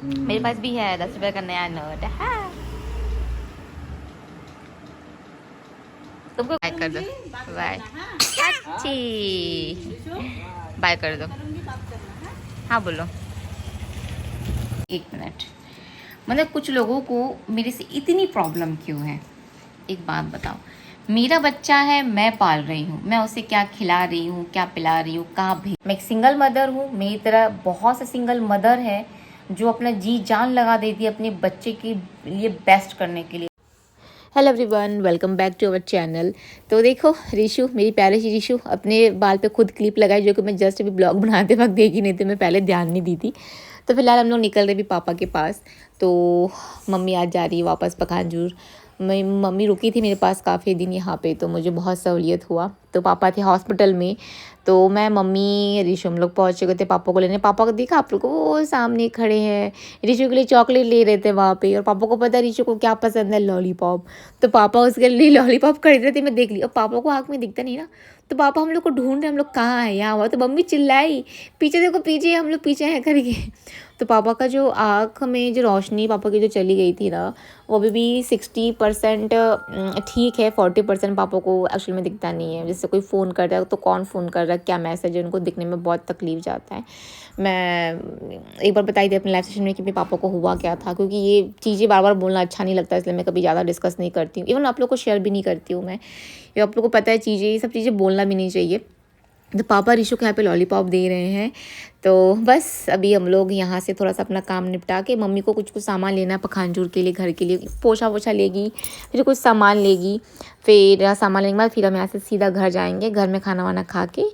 मेरे पास भी है 10 रुपए का नया नोट है। तुमको बाय कर दो, बाय। अच्छी बाय कर दो। हाँ बोलो। एक मिनट। मतलब कुछ लोगों को मेरे से इतनी प्रॉब्लम क्यों है, एक बात बताओ। मेरा बच्चा है, मैं पाल रही हूँ, मैं उसे क्या खिला रही हूँ, क्या पिला रही हूँ, कहाँ भेज। मैं एक सिंगल मदर हूँ, मेरी तरह बहुत से सिंगल मदर है जो अपना जी जान लगा देती है अपने बच्चे के लिए बेस्ट करने के लिए। Hello everyone, welcome back to our channel. तो देखो रीशु, मेरी प्यारी सी रीशु अपने बाल पे खुद क्लिप लगाई, जो कि मैं जस्ट अभी ब्लॉग बनाते वक्त देखी नहीं थी, मैं पहले ध्यान नहीं दी थी। तो फिलहाल हम लोग निकल रहे भी पापा के पास। तो मम्मी आज जा रही है वापस पखानजूर। मम्मी रुकी थी मेरे पास काफ़ी दिन यहाँ पे, तो मुझे बहुत सहूलियत हुआ। तो पापा थे हॉस्पिटल में, तो मैं मम्मी ऋषु हम लोग पहुँच चुके थे पापा को लेने। पापा को देखा आप लोग को, वो सामने खड़े हैं, ऋषु के लिए चॉकलेट ले रहे थे वहाँ पे। और पापा को पता है ऋषु को क्या पसंद है, लॉलीपॉप। तो पापा उसके लिए लॉलीपॉप खरीद रहे थे, मैं देख ली। और पापा को आँख में दिखता नहीं ना, तो पापा हम लोग को ढूंढ रहे, हम लोग कहाँ है, यहाँ हुआ। तो मम्मी चिल्लाई, पीछे देखो, पीछे हम लोग पीछे हैं करके। तो पापा का जो आँख में जो रोशनी पापा की जो चली गई थी ना, वो अभी भी 60% ठीक है। 40% पापा को एक्चुअल में दिखता नहीं है। जैसे कोई फ़ोन कर रहा है तो कौन फ़ोन कर रहा है, क्या मैसेज है, उनको दिखने में बहुत तकलीफ जाता है। मैं एक बार बताई थी अपने लाइव सेशन में कि मेरे पापा को हुआ क्या था, क्योंकि ये चीज़ें बार बार बोलना अच्छा नहीं लगता, इसलिए मैं कभी ज़्यादा डिस्कस नहीं करती हूँ। इवन आप लोग को शेयर भी नहीं करती हूँ मैं, ये आप लोग को पता है चीज़ें, ये सब चीज़ें बोलना भी नहीं चाहिए। तो पापा ऋषु को यहाँ पे लॉलीपॉप दे रहे हैं। तो बस अभी हम लोग यहाँ से थोड़ा सा अपना काम निपटा के, मम्मी को कुछ सामान लेना है पखानजूर के लिए, घर के लिए पोछा वोछा लेगी, फिर कुछ सामान लेगी। फिर सामान लेने के बाद फिर हम यहाँ से सीधा घर जाएंगे। घर में खाना वाना खा के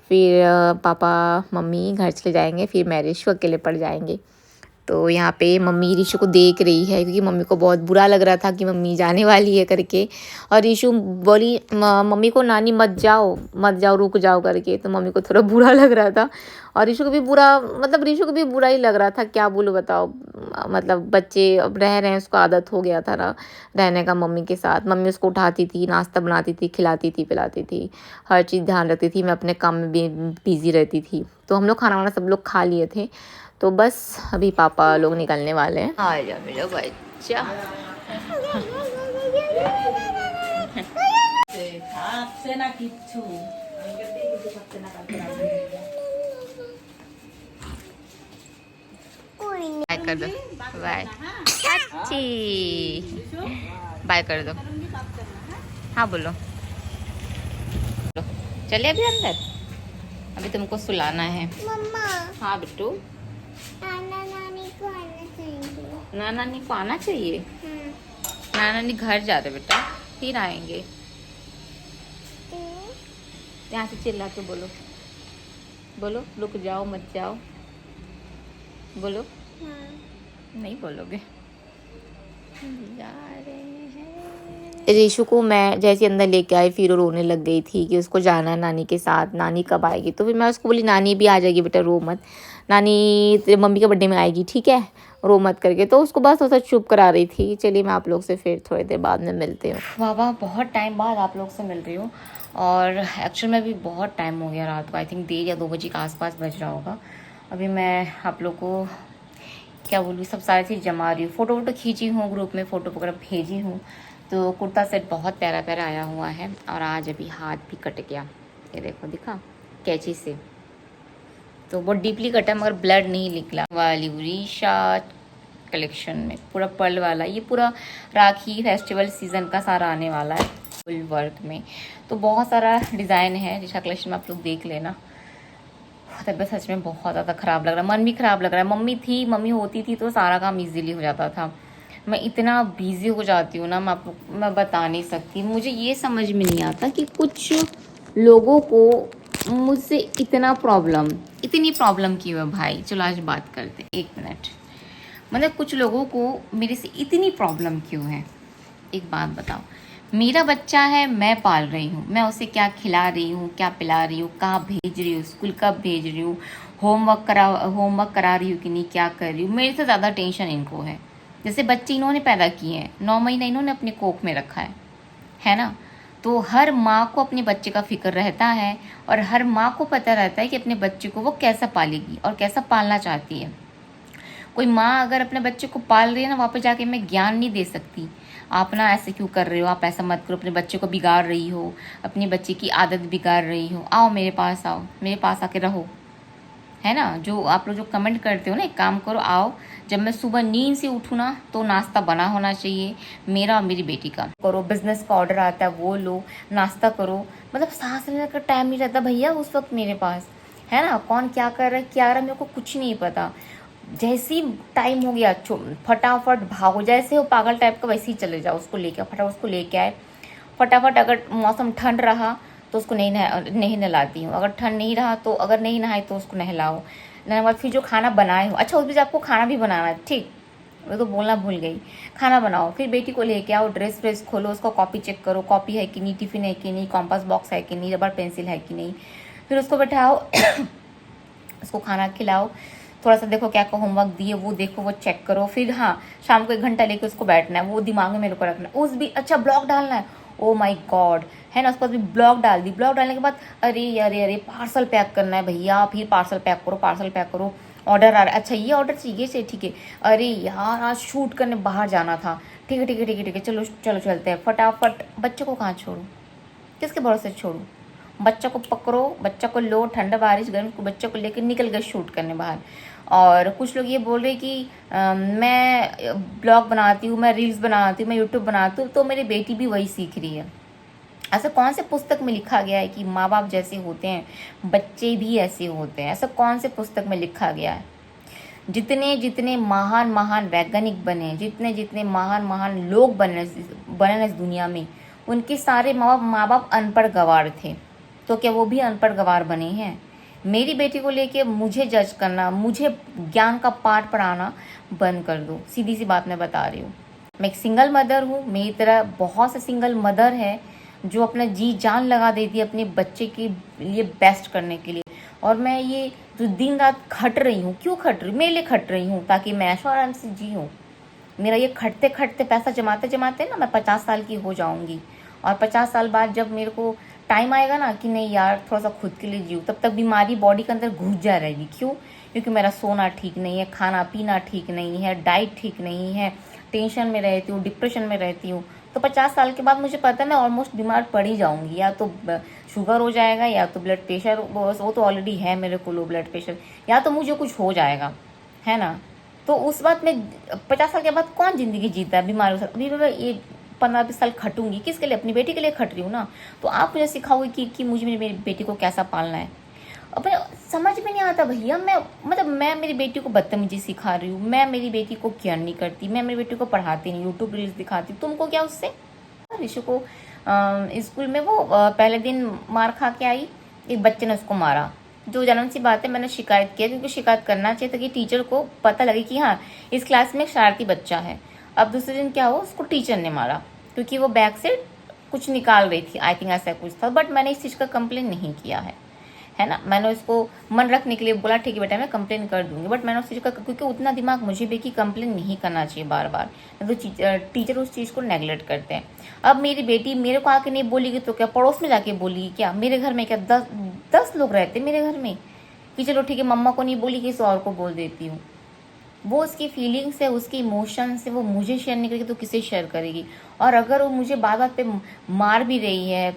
फिर पापा मम्मी घर चले जाएंगे, फिर मैं ऋषु अकेले पड़ जाएंगे। तो यहाँ पे मम्मी ऋषु को देख रही है, क्योंकि मम्मी को बहुत बुरा लग रहा था कि मम्मी जाने वाली है करके। और ऋषु बोली मम्मी को, नानी मत जाओ मत जाओ, रुक जाओ करके। तो मम्मी को थोड़ा बुरा लग रहा था, और ऋषु को भी बुरा, मतलब ऋषु को भी बुरा ही लग रहा था। क्या बोलूँ बताओ, मतलब बच्चे अब रह रहे हैं, उसको आदत हो गया था ना रहने का मम्मी के साथ। मम्मी उसको उठाती थी, नाश्ता बनाती थी, खिलाती थी, पिलाती थी, हर चीज़ ध्यान रखती थी। मैं अपने काम में भी बिज़ी रहती थी। तो हम लोग खाना वाना सब लोग खा लिए थे। तो बस अभी पापा लोग निकलने वाले हैं। आ जा मेरा बच्चा। बाय कर दो, बाय। अच्छी बाय कर दो। हाँ बोलो। चलिए अभी अंदर, अभी तुमको सुलाना है। मम्मा। हाँ बिट्टू, नाना नानी को आना चाहिए। नाना नानी को आना चाहिए। नाना नानी घर जा रहे बेटा, फिर आएंगे। यहाँ से चिल्ला के बोलो, बोलो रुक जाओ मत जाओ, बोलो। नहीं बोलोगे। जा रहे हैं। ऋषु को मैं जैसे अंदर लेके आई, फिर वो रोने लग गई थी कि उसको जाना है नानी के साथ, नानी कब आएगी। तो फिर मैं उसको बोली नानी भी आ जाएगी बेटा, रो मत, नानी तेरे मम्मी के बर्थडे में आएगी, ठीक है, रो मत करके। तो उसको बस थोड़ा चुप करा रही थी। चलिए मैं आप लोग से फिर थोड़ी देर बाद में मिलती हूँ। वाह बहुत टाइम बाद आप लोग से मिल रही हूँ। और एक्चुअल में भी बहुत टाइम हो गया, रात को आई थिंक 1 या 2 बजे के आसपास बज रहा होगा। अभी मैं आप लोग को क्या बोलूँ, सब सारी चीज़ जमा रही हूँ, फ़ोटो वोटो खींची हूँ, ग्रुप में फ़ोटो वगैरह भेजी हूँ। तो कुर्ता सेट बहुत प्यारा प्यारा आया हुआ है। और आज अभी हाथ भी कट गया, ये देखो दिखा कैंची से। तो बहुत डीपली कटा मगर ब्लड नहीं निकला। वाली उड़ीसा कलेक्शन में पूरा पर्ल वाला, ये पूरा राखी फेस्टिवल सीज़न का सारा आने वाला है फुल वर्क में। तो बहुत सारा डिज़ाइन है, जिसका कलेक्शन में आप लोग देख लेना। तबियत सच में बहुत ज़्यादा ख़राब लग रहा है, मन भी ख़राब लग रहा है। मम्मी होती थी तो सारा काम इजीली हो जाता था। मैं इतना बिज़ी हो जाती हूँ ना, मैं बता नहीं सकती। मुझे ये समझ में नहीं आता कि कुछ लोगों को मुझसे इतनी प्रॉब्लम क्यों है भाई। चलो आज बात करते हैं, 1 मिनट। मतलब कुछ लोगों को मेरे से इतनी प्रॉब्लम क्यों है, एक बात बताओ। मेरा बच्चा है, मैं पाल रही हूँ, मैं उसे क्या खिला रही हूँ, क्या पिला रही हूँ, कहाँ भेज रही हूँ, स्कूल कब भेज रही हूँ, होमवर्क करा रही हूँ कि नहीं, क्या कर रही हूँ, मेरे से ज़्यादा टेंशन इनको है। जैसे बच्चे इन्होंने पैदा किए हैं, 9 महीना इन्होंने अपने कोख में रखा है ना। तो हर माँ को अपने बच्चे का फिक्र रहता है, और हर माँ को पता रहता है कि अपने बच्चे को वो कैसा पालेगी और कैसा पालना चाहती है। कोई माँ अगर अपने बच्चे को पाल रही है ना, वापस जाके मैं ज्ञान नहीं दे सकती, आप ना ऐसे क्यों कर रहे हो, आप ऐसा मत करो, अपने बच्चे को बिगाड़ रही हो, अपने बच्चे की आदत बिगाड़ रही हो। आओ मेरे पास, आओ मेरे पास आके रहो, है ना। जो आप लोग जो कमेंट करते हो ना, एक काम करो, आओ, जब मैं सुबह नींद से उठूँ ना तो नाश्ता बना होना चाहिए मेरा और मेरी बेटी का। करो, बिजनेस का ऑर्डर आता है वो लो, नाश्ता करो, मतलब सांस लेने का टाइम नहीं रहता भैया उस वक्त मेरे पास, है ना। कौन क्या कर रहा है क्या रहा है मेरे को कुछ नहीं पता। जैसी टाइम हो गया फटाफट भागो, जैसे हो पागल टाइप का वैसे ही चले जाओ, उसको लेके फटाफट उसको लेके आए फटाफट। अगर मौसम ठंड रहा तो उसको नहीं नहलाती हूँ, अगर ठंड नहीं रहा तो, अगर नहीं नहाए तो उसको नहलाओ। नहाने बाद फिर जो खाना बनाए हो, अच्छा उस बीच आपको खाना भी बनाना है, ठीक, मैं तो बोलना भूल गई, खाना बनाओ, फिर बेटी को लेके आओ, ड्रेस व्रेस खोलो, उसका कॉपी चेक करो, कॉपी है कि नहीं, टिफिन है कि नहीं, कॉम्पास बॉक्स है कि नहीं, रबर पेंसिल है कि नहीं, फिर उसको बैठाओ उसको खाना खिलाओ, थोड़ा सा देखो क्या क्या होमवर्क दिए वो देखो, वो चेक करो, फिर हाँ शाम को 1 घंटा लेके उसको बैठना है, वो दिमाग में मेरे को रखना है। उस भी अच्छा ब्लॉग डालना है, ओ माय गॉड, है ना। उसके बाद भी ब्लॉग डाल दी, ब्लॉग डालने के बाद अरे पार्सल पैक करना है भैया, फिर पार्सल पैक करो, पार्सल पैक करो, ऑर्डर आ रहा है, अच्छा ये ऑर्डर चाहिए से, ठीक है, अरे यार आज शूट करने बाहर जाना था, ठीक है ठीक है ठीक है ठीक है, चलो चलो चलते हैं फटाफट। बच्चे को कहाँ छोड़ूं, किसके भरोसे छोड़ूं, बच्चा को पकड़ो, बच्चा को लो, ठंडा बारिश गर्म बच्चे को लेकर निकल गए शूट करने बाहर। और कुछ लोग ये बोल रहे कि मैं ब्लॉग बनाती हूँ, मैं रील्स बनाती हूँ, मैं यूट्यूब बनाती हूँ, तो मेरी बेटी भी वही सीख रही है। ऐसा कौन से पुस्तक में लिखा गया है कि माँ बाप जैसे होते हैं बच्चे भी ऐसे होते हैं, ऐसा कौन से पुस्तक में लिखा गया है। जितने जितने महान महान वैज्ञानिक बने, जितने जितने महान महान लोग बने इस दुनिया में, उनके सारे माँ बाप अनपढ़ गवार थे, तो क्या वो भी अनपढ़ गवार बने हैं। मेरी बेटी को लेके मुझे जज करना, मुझे ज्ञान का पाठ पढ़ाना बंद कर दो, सीधी सी बात मैं बता रही हूँ। मैं एक सिंगल मदर हूँ, मेरी तरह बहुत से सिंगल मदर है जो अपना जी जान लगा देती है अपने बच्चे के लिए बेस्ट करने के लिए। और मैं ये जो दिन रात खट रही हूँ, क्यों खट रही हूँ, मेरे लिए खट रही हूँ ताकि मैं ऐशो आराम से जी हूँ। मेरा ये खटते खटते पैसा जमाते जमाते ना मैं 50 साल की हो जाऊंगी, और 50 साल बाद जब मेरे को टाइम आएगा ना कि नहीं यार थोड़ा सा खुद के लिए जीऊँ, तब तक बीमारी बॉडी के अंदर घुस जा रहेगी। क्यों? क्योंकि मेरा सोना ठीक नहीं है, खाना पीना ठीक नहीं है, डाइट ठीक नहीं है, टेंशन में रहती हूँ, डिप्रेशन में रहती हूँ। तो 50 साल के बाद मुझे पता है मैं ऑलमोस्ट बीमार पड़ ही जाऊंगी, या तो शुगर हो जाएगा, या तो ब्लड प्रेशर, वो तो ऑलरेडी है मेरे को लो ब्लड प्रेशर, या तो मुझे कुछ हो जाएगा, है ना। तो उस बात में 50 साल के बाद कौन जिंदगी जीता है बीमारी के साथ। अभी मैं ये 15-20 साल खटूंगी किसके लिए, अपनी बेटी के लिए खट रही हूँ ना। तो आप मुझे सिखाओगे कि मुझे मेरी बेटी को कैसा पालना है। अब समझ में नहीं आता भैया, मैं मेरी बेटी को बदतमीजी सिखा रही हूँ, मैं मेरी बेटी को केयर नहीं करती, मैं मेरी बेटी को पढ़ाती नहीं, यूट्यूब रील्स दिखाती, तुमको क्या उससे। ऋषु को स्कूल में वो पहले दिन मार खा के आई, एक बच्चे ने उसको मारा, जो जन्म सी बात है। मैंने शिकायत किया क्योंकि शिकायत करना चाहिए ताकि टीचर को पता लगे कि हाँ इस क्लास में एक शरारती बच्चा है। अब दूसरे दिन क्या हुआ, उसको टीचर ने मारा क्योंकि वो बैग से कुछ निकाल रही थी, आई थिंक ऐसा कुछ था। बट मैंने इस चीज़ का कंप्लेन नहीं किया है ना। मैंने उसको मन रखने के लिए बोला ठीक है बेटा मैं कंप्लेन कर दूंगी, बट मैंने उस चीज़ का, क्योंकि उतना दिमाग मुझे भी कि कंप्लेन नहीं करना चाहिए बार बार, तो टीचर उस चीज़ को नेगलेक्ट करते हैं। अब मेरी बेटी मेरे को आके नहीं बोलेगी तो क्या पड़ोस में जाके बोलेगी क्या, मेरे घर में क्या 10 लोग रहते मेरे घर में, कि चलो ठीक है मम्मा को नहीं बोली किसी और को बोल देती हूँ। वो उसकी फीलिंग्स है, उसके इमोशंस है, वो मुझे शेयर नहीं करेगी तो किसे शेयर करेगी। और अगर वो मुझे बात बात पे मार भी रही है,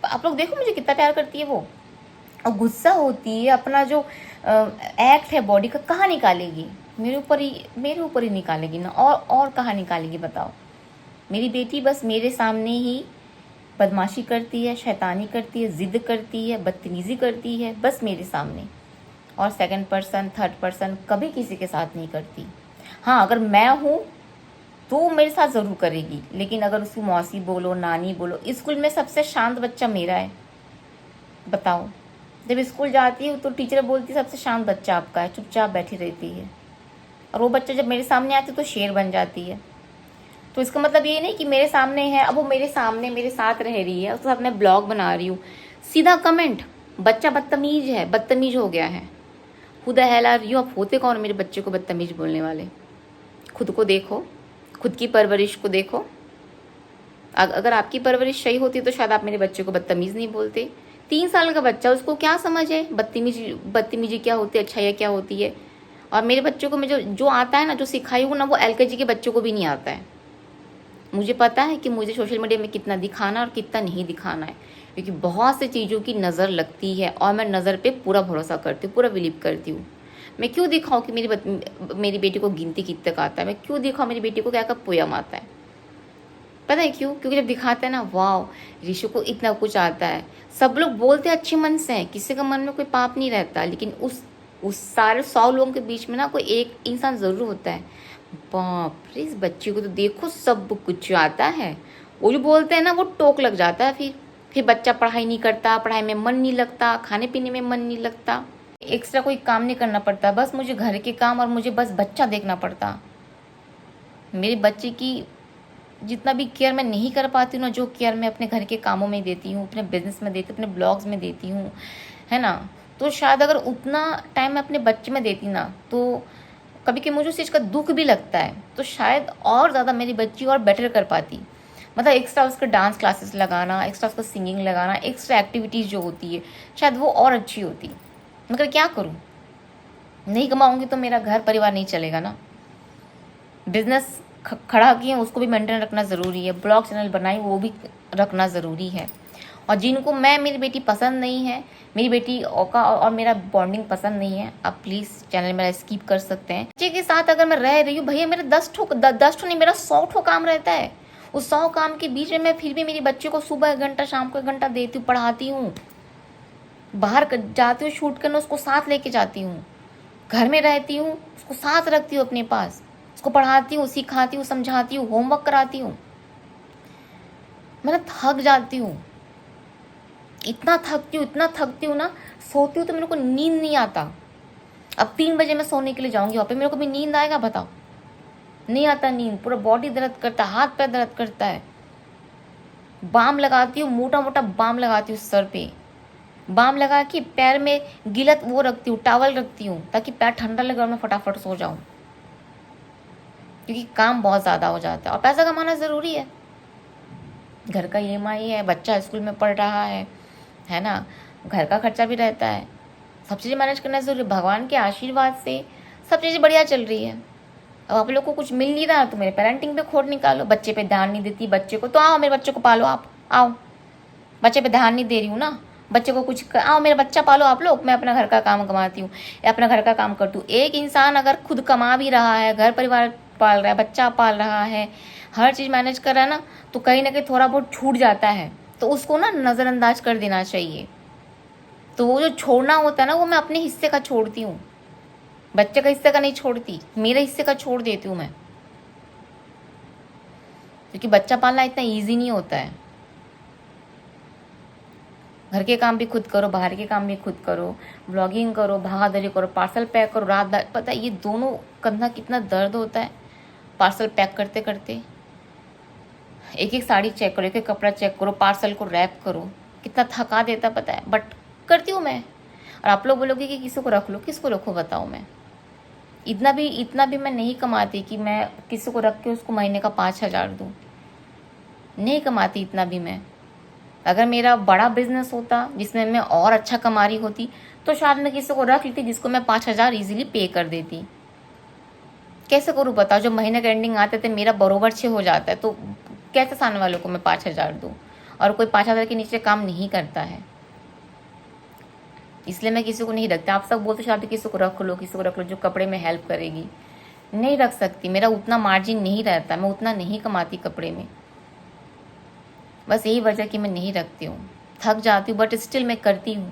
आप लोग देखो मुझे कितना प्यार करती है वो, और गुस्सा होती है, अपना जो एक्ट है बॉडी का कहाँ निकालेगी, मेरे ऊपर ही निकालेगी ना, और कहाँ निकालेगी बताओ। मेरी बेटी बस मेरे सामने ही बदमाशी करती है, शैतानी करती है, जिद करती है, बदतमीजी करती है, बस मेरे सामने, और सेकंड पर्सन थर्ड पर्सन कभी किसी के साथ नहीं करती। हाँ अगर मैं हूँ तो मेरे साथ ज़रूर करेगी, लेकिन अगर उसकी मौसी बोलो, नानी बोलो, स्कूल में सबसे शांत बच्चा मेरा है, बताओ। जब स्कूल जाती हूँ तो टीचर बोलती सबसे शांत बच्चा आपका है, चुपचाप बैठी रहती है, और वो बच्चा जब मेरे सामने आती है तो शेर बन जाती है। तो इसका मतलब ये नहीं कि मेरे सामने है, अब वो मेरे सामने मेरे साथ रह रही है, उसके साथ मैं ब्लॉग बना रही हूँ, सीधा कमेंट, बच्चा बदतमीज है, बदतमीज हो गया है। खुद हेल आर यू, आप होते कौन मेरे बच्चे को बदतमीज बोलने वाले। खुद को देखो, खुद की परवरिश को देखो। अगर आपकी परवरिश सही होती तो शायद आप मेरे बच्चे को बदतमीज नहीं बोलते। 3 साल का बच्चा, उसको क्या समझ है बदतमीजी क्या होती है, अच्छाई क्या होती है। और मेरे बच्चों को मैं जो आता है ना, जो सिखाई हूँ ना, वो LKG के बच्चों को भी नहीं आता है। मुझे पता है कि मुझे सोशल मीडिया में कितना दिखाना और कितना नहीं दिखाना है, क्योंकि बहुत सी चीज़ों की नज़र लगती है और मैं नज़र पे पूरा भरोसा करती हूँ, पूरा बिलीव करती हूँ। मैं क्यों दिखाऊँ कि मेरी बेटी को गिनती कितने तक आता है, मैं क्यों दिखाऊँ मेरी बेटी को क्या का पोयम आता है। पता है क्यों? क्योंकि जब दिखाते हैं ना, वाह ऋषु को इतना कुछ आता है, सब लोग बोलते हैं अच्छे मन से, किसी का मन में कोई पाप नहीं रहता, लेकिन उस सारे 100 लोगों के बीच में ना कोई एक इंसान ज़रूर होता है, बाप रे इस बच्चे को तो देखो सब कुछ आता है। वो जो बोलते हैं ना, वो टोक लग जाता है। फिर बच्चा पढ़ाई नहीं करता, पढ़ाई में मन नहीं लगता, खाने पीने में मन नहीं लगता, एक्स्ट्रा कोई काम नहीं करना पड़ता, बस मुझे घर के काम और मुझे बस बच्चा देखना पड़ता। मेरे बच्चे की जितना भी केयर मैं नहीं कर पाती हूँ ना, जो केयर मैं अपने घर के कामों में देती हूँ, अपने बिजनेस में देती हूँ, अपने ब्लॉग्स में देती हूँ, है ना, तो शायद अगर उतना टाइम मैं अपने बच्चे में देती ना, तो कभी कभी मुझे उस चीज़ का दुख भी लगता है, तो शायद और ज़्यादा मेरी बच्ची और बेटर कर पाती। मतलब एक्स्ट्रा उसका डांस क्लासेस लगाना, एक्स्ट्रा उसका सिंगिंग लगाना, एक्स्ट्रा एक्टिविटीज़ जो होती है, शायद वो और अच्छी होती। मगर क्या करूँ, नहीं कमाऊँगी तो मेरा घर परिवार नहीं चलेगा ना। बिजनेस खड़ा किए उसको भी मेंटेन रखना ज़रूरी है, ब्लॉग चैनल बनाई वो भी रखना ज़रूरी है। और जिनको मेरी बेटी पसंद नहीं है, मेरी बेटी का और मेरा बॉन्डिंग पसंद नहीं है, आप प्लीज़ चैनल मेरा स्किप कर सकते हैं। बच्चे के साथ अगर मैं रह रही हूँ, भैया मेरा 10 ठो नहीं, मेरा 100 ठो काम रहता है। उस 100 काम के बीच में मैं फिर भी मेरी बच्चे को सुबह 1 घंटा, शाम को 1 घंटा देती हूँ, पढ़ाती हूँ, बाहर जाती हूँ शूट करने, उसको साथ लेके जाती हूँ, घर में रहती हूँ उसको साथ रखती हूँ अपने पास, उसको पढ़ाती हूँ, सिखाती हूँ, समझाती हूँ, होमवर्क कराती हूँ। मैं थक जाती हूँ, इतना थकती हूँ ना, सोती हूँ तो मेरे को नींद नहीं आता। अब 3 बजे मैं सोने के लिए जाऊंगी, वहाँ पे मेरे को भी नींद आएगा बताओ? नहीं आता नींद, पूरा बॉडी दर्द करता है, हाथ पैर दर्द करता है। बाम लगाती हूँ, मोटा मोटा बाम लगाती हूँ सर पे, बाम लगा के पैर में गिलत वो रखती हूँ, टॉवल रखती हूँ, ताकि पैर ठंडा लगे और मैं फटाफट सो जाऊँ, क्योंकि काम बहुत ज़्यादा हो जाता है और पैसा कमाना ज़रूरी है। घर का EMI है, बच्चा स्कूल में पढ़ रहा है ना, घर का खर्चा भी रहता है, सब चीज़ें मैनेज करना ज़रूरी। भगवान के आशीर्वाद से सब चीज़ें बढ़िया चल रही है। अब आप लोग को कुछ मिल नहीं रहा तो मेरे पेरेंटिंग पे खोट निकालो, बच्चे पे ध्यान नहीं देती, बच्चे को तो आओ मेरे बच्चे को पालो, आप आओ, बच्चे पे ध्यान नहीं दे रही हूँ ना, बच्चे को कुछ आओ मेरा बच्चा पालो आप लोग, मैं अपना घर का काम कमाती हूँ, अपना घर का काम करती हूँ। एक इंसान अगर खुद कमा भी रहा है, घर परिवार पाल रहा है, बच्चा पाल रहा है, हर चीज़ मैनेज कर रहा है ना, तो कहीं ना कहीं थोड़ा बहुत छूट जाता है, तो उसको ना नज़रअंदाज कर देना चाहिए। तो वो जो छोड़ना होता है ना, वो मैं अपने हिस्से का छोड़ती हूँ, बच्चे का हिस्से का नहीं छोड़ती, मेरे हिस्से का छोड़ देती हूँ मैं, क्योंकि बच्चा पालना इतना ईजी नहीं होता है। घर के काम भी खुद करो, बाहर के काम भी खुद करो, ब्लॉगिंग करो, भागादौड़ी करो, पार्सल पैक करो, रात पता है ये दोनों कंधा कितना दर्द होता है पार्सल पैक करते करते। एक एक साड़ी चेक करो, एक एक कपड़ा चेक करो, पार्सल को रैप करो, कितना थका देता पता है, बट करती हूँ मैं। और आप लोग बोलोगे कि किसी को रख लो, किसको रखो बताओ? मैं इतना भी मैं नहीं कमाती कि मैं किसी को रख के उसको महीने का 5,000 दूँ, नहीं कमाती इतना भी मैं। अगर मेरा बड़ा बिजनेस होता जिसमें मैं और अच्छा कमा रही होती, तो शायद मैं किसी को रख लेती जिसको मैं 5,000 ईजिली पे कर देती। कैसे करूँ बताओ? जब महीने का एंडिंग आते थे मेरा बरोबर 6 हो जाता है, तो कैसे सामने वालों को मैं 5,000 दूँ? और कोई 5,000 के नीचे काम नहीं करता है, इसलिए मैं किसी को नहीं रखता। आप सब बोलते शायद किसी को रख लो, किसी को रख लो जो कपड़े में हेल्प करेगी, नहीं रख सकती, मेरा उतना मार्जिन नहीं रहता, मैं उतना नहीं कमाती कपड़े में, बस यही वजह कि मैं नहीं रखती हूँ। थक जाती हूँ बट स्टिल मैं करती हूँ,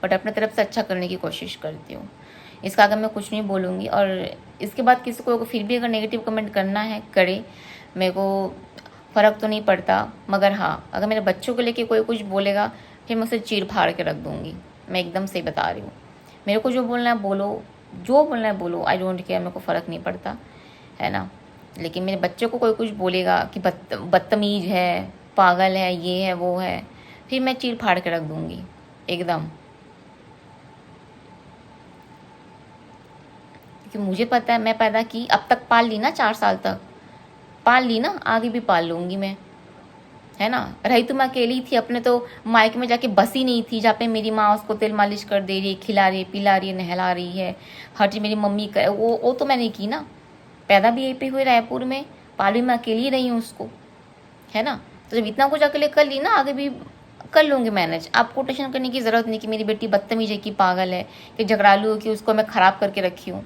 बट अपने तरफ से अच्छा करने की कोशिश करती हूँ। इसका आगे मैं कुछ नहीं बोलूँगी। और इसके बाद किसी को फिर भी अगर नेगेटिव कमेंट करना है करे, मेरे को फ़र्क तो नहीं पड़ता, मगर हाँ अगर मेरे बच्चों को लेके कोई कुछ बोलेगा फिर मैं उसे चीर फाड़ के रख दूँगी। मैं एकदम से बता रही हूँ, मेरे को जो बोलना है बोलो, जो बोलना है बोलो, आई डोंट केयर, मेरे को फ़र्क नहीं पड़ता, है ना। लेकिन मेरे बच्चों को कोई कुछ बोलेगा कि बदतमीज़ है, पागल है, ये है वो है, फिर मैं चीर फाड़ के रख दूँगी एकदम। क्योंकि मुझे पता है मैं पैदा की, अब तक पाल ली ना, 4 साल तक पाल ली ना, आगे भी पाल लूँगी मैं, है ना। रही तो मैं अकेली थी, अपने तो मायके में जाके बसी नहीं थी, जहाँ पे मेरी माँ उसको तेल मालिश कर दे रही है, खिला रही है, पिला रही है, नहला रही है, हर चीज़ मेरी मम्मी कर, वो तो मैंने की ना। पैदा भी यहीं पे हुए रायपुर में, पाली में अकेली रही हूँ उसको, है ना। तो जब इतना कुछ अकेले कर ली ना, आगे भी कर लूँगी मैनेज। आपको टेंशन करने की ज़रूरत नहीं कि मेरी बेटी बदतमीज है कि पागल है कि झगड़ालू है कि उसको मैं ख़राब करके रखी हूँ।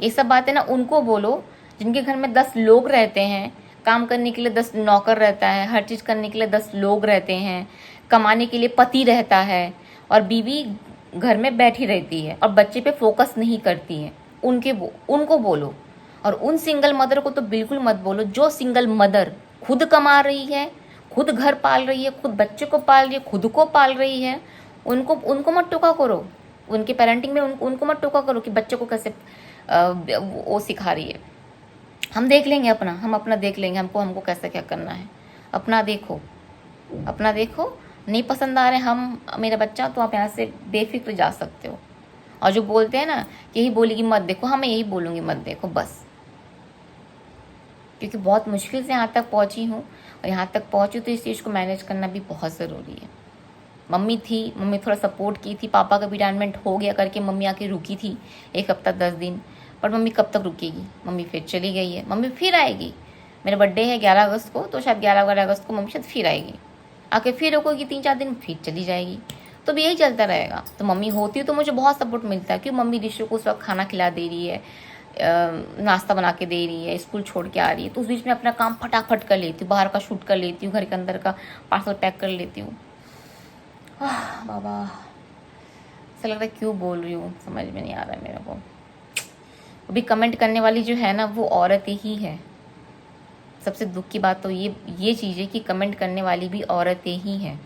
ये सब बातें ना उनको बोलो जिनके घर में 10 लोग रहते हैं, काम करने के लिए 10 नौकर रहता है, हर चीज़ करने के लिए 10 लोग रहते हैं, कमाने के लिए पति रहता है और बीवी घर में बैठी रहती है और बच्चे पे फोकस नहीं करती है। उनको बोलो। और उन सिंगल मदर को तो बिल्कुल मत बोलो जो सिंगल मदर खुद कमा रही है, खुद घर पाल रही है, खुद बच्चे को पाल रही है, खुद को पाल रही है। उनको मत टोका करो, उनके पेरेंटिंग में उनको मत टोका करो कि बच्चे को कैसे वो सिखा रही है। हम देख लेंगे अपना, हम अपना देख लेंगे, हमको कैसे क्या करना है। अपना देखो, अपना देखो। नहीं पसंद आ रहे हम मेरा बच्चा, तो आप यहाँ से बेफिक्र जा सकते हो। और जो बोलते हैं ना कि यही बोलेगी मत देखो, हाँ मैं यही बोलूँगी मत देखो बस, क्योंकि बहुत मुश्किल से यहाँ तक पहुँची हूँ और यहाँ तक पहुँची तो इस चीज़ को मैनेज करना भी बहुत ज़रूरी है। मम्मी थी, मम्मी थोड़ा सपोर्ट की थी, पापा का रिटायरमेंट हो गया करके मम्मी आके रुकी थी 1 हफ्ता 10 दिन, पर मम्मी कब तक रुकेगी। मम्मी फिर चली गई है, मम्मी फिर आएगी। मेरा बर्थडे है 11 अगस्त को, तो शायद 11 अगस्त को मम्मी शायद फिर आएगी, आके फिर रुकेगी 3-4 दिन, फिर चली जाएगी। तो भी यही चलता रहेगा। तो मम्मी होती तो मुझे बहुत सपोर्ट मिलता है, क्यों मम्मी ऋषि को उस वक्त खाना खिला दे रही है, नाश्ता बना के दे रही है, स्कूल छोड़ के आ रही है, तो उस बीच में अपना काम फटाफट कर लेती हूँ, बाहर का शूट कर लेती हूँ, घर के अंदर का पार्सल पैक कर लेती हूँ। बाबा ऐसा लग रहा है क्यों बोल रही हूँ, समझ में नहीं आ रहा है मेरे को। अभी कमेंट करने वाली जो है ना वो औरत ही है। सबसे दुख की बात तो ये चीज़ है कि कमेंट करने वाली भी औरतें ही हैं।